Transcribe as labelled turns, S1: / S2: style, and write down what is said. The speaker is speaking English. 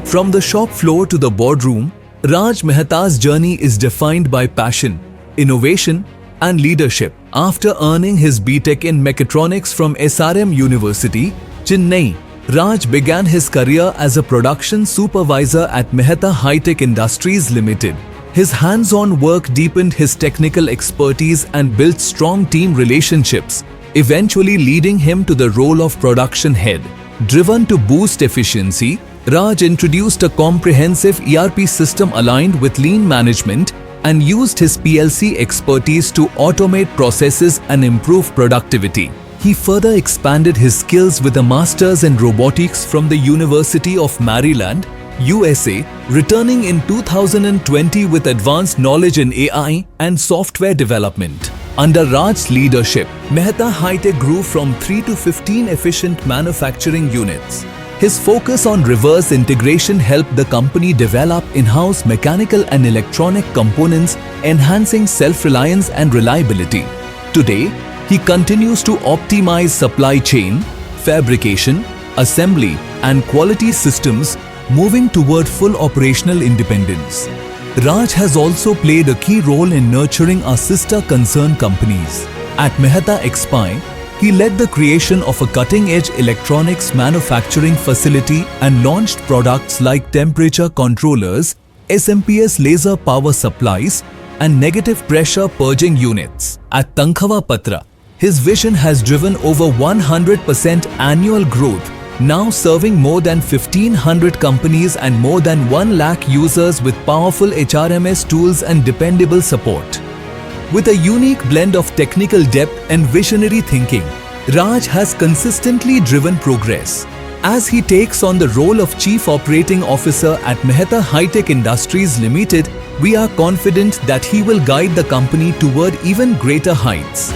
S1: From the shop floor to the boardroom, Raj Mehta's journey is defined by passion, innovation, and leadership. After earning his B.Tech in mechatronics from SRM University, Chennai, Raj began his career as a production supervisor at Mehta Hitech Industries Limited. His hands-on work deepened his technical expertise and built strong team relationships, eventually leading him to the role of production head. Driven to boost efficiency, Raj introduced a comprehensive ERP system aligned with lean management and used his PLC expertise to automate processes and improve productivity. He further expanded his skills with a master's in robotics from the University of Maryland, USA, returning in 2020 with advanced knowledge in AI and software development. Under Raj's leadership, Mehta Hitech grew from 3 to 15 efficient manufacturing units. His focus on reverse integration helped the company develop in-house mechanical and electronic components, enhancing self-reliance and reliability. Today, he continues to optimize supply chain, fabrication, assembly, and quality systems, moving toward full operational independence. Raj has also played a key role in nurturing our sister concern companies. At MehtaExpai, he led the creation of a cutting-edge electronics manufacturing facility and launched products like temperature controllers, SMPS laser power supplies, and negative pressure purging units. At TankhwaPatra, his vision has driven over 100% annual growth, now serving more than 1,500 companies and more than 1 lakh users with powerful HRMS tools and dependable support. With a unique blend of technical depth and visionary thinking, Raj has consistently driven progress. As he takes on the role of Chief Operating Officer at Mehta Hitech Industries Limited, we are confident that he will guide the company toward even greater heights.